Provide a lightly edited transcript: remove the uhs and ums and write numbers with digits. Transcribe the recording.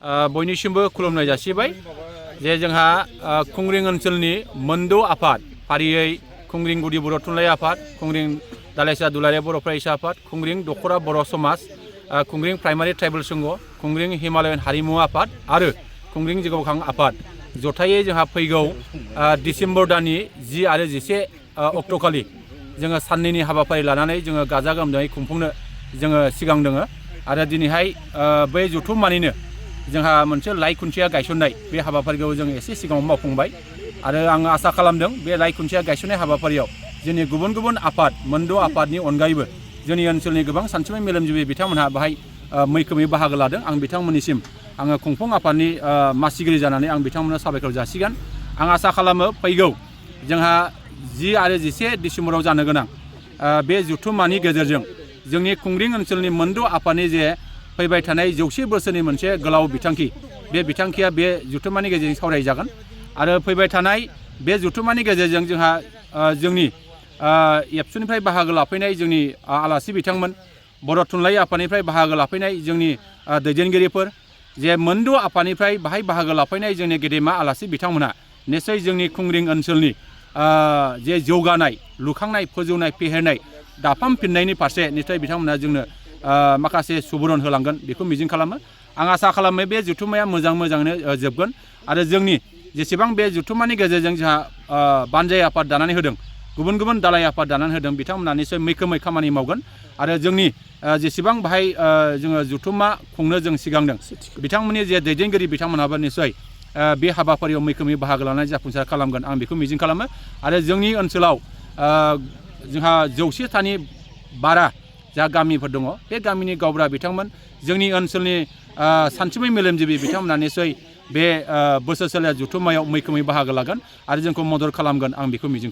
बयनिसिमबो खुलुमनाय जासिबाय जे जोंहा खुंग्रिं ओनसोलनि मोनद' आफाद फारियै खुंग्रिं गुदि बर' थुनलाइ आफाद, खुंग्रिं दालाइसा दुलाराय बर' फरायसा आफाद, खुंग्रिं दख'रा बर' समाज, खुंग्रिं प्राइमारि ट्राइबेल संघ, खुंग्रिं हिमालयान हारिमु आफाद आरो खुंग्रिं जौगाखां आफाद जथायै जोंहा फैगौ डिसेम्बर दाननि 10 आरो 11 अक्ट'खालि जोङो साननैनि हाबाफारि लानानै जोङो गाजा गोमजायै खुंफुंनो जोङो सिगां दोङो आरो दिनैहाय बै जथुम्मानिनो जोंहा मोनसे लाइ खुन्थिया गायसननाय बे हाबाफारिखौ जों एसे सिगाङाव मावफुंबाय आरो आं आसा खालामदों बे लाइ खुन्थिया गायसननाय हाबाफारियाव जोंनि गुबुन गुबुन आफाद मोनद' आफादनि अनगायैबो जोंनि ओनसोलनि गोबां सानसुमै मेलेमजिबि बिथांमोनहा बाहाय मैखोमै बाहागो लादों। आं बिथांमोननिसिम आङो खुंफुं आफादनि मासिगिरि जानानै आं बिथांमोननो साबायखर जासिगोन। आं आसा खालामो फैगौ जोंहा 10 आरो 11 डिसेम्बराव जानो गोनां बे जथुम्मानि गेजेरजों जोंनि खुंग्रिं ओनसोलनि मोनद' आफादनि जे फैबाय थानाय 100 बोसोरनि मोनसे गोलाव बिथांखि बे बिथांखिया बे जथुम्मानि गेजेरजों सावरायजागोन आरो फैबाय थानाय बे जथुम्मानि गेजेरजों जोंहा जोंनि एबसुनिफ्राय बाहागो लाफैनाय जोंनि आलासि बिथांमोन, बर' थुनलाइ आफादनिफ्राय बाहागो लाफैनाय जोंनि दैदेनगिरिफोर, जे मोनद' आफादनिफ्राय बाहाय बाहागो लाफैनाय जोंनि गेदेमा आलासि बिथांमोनहा निस्सय जोंनि खुंग्रिं ओनसोलनि जे जौगानाय, लुखांनाय, फोजौनाय, फेहेरनाय, दाफामफिननायनि फारसे निस्सय बिथांमोना जोंनो माखासे सुबुरुन होलांगोन बेखौ मिजिं खालामो। आं आसा खालामो बे जथुम्माया मोजाङैनो जोबगोन आरो जोंनि जेसेबां बे जथुम्मानि गेजेरजों जोंहा बानजाय आफाद दानानै होदों, गुबुन गुबुन दालाय आफाद दानानै होदों, बिथांमोना निस्सय मैखोमै खामानि मावगोन आरो जोंनि जेसेबां बाहाय जोङो जथुम्मा खुंनो जों सिगांदों बिथांमोननि जे दैदेनगिरि बिथांमोनहाबो निस्सय बे हाबाफारियाव मैखोमै बाहागो लानानै जाफुंसार खालामगोन आं बेखौ मिजिं खालामो आरो जोंनि ओनसोलाव जोंहा 100थानि बारा जा गामिफोर दङ बे गामिनि गावबुरा बिथांमोन, जोंनि ओनसोलनि सानसुमै मेलेमजिबि बिथांमोना निस्सय बे बोसोरसेला जथुम्मायाव मैखोमै बाहागो लागोन आरो जोंखौ मदद खालामगोन आं बेखौ मिजिं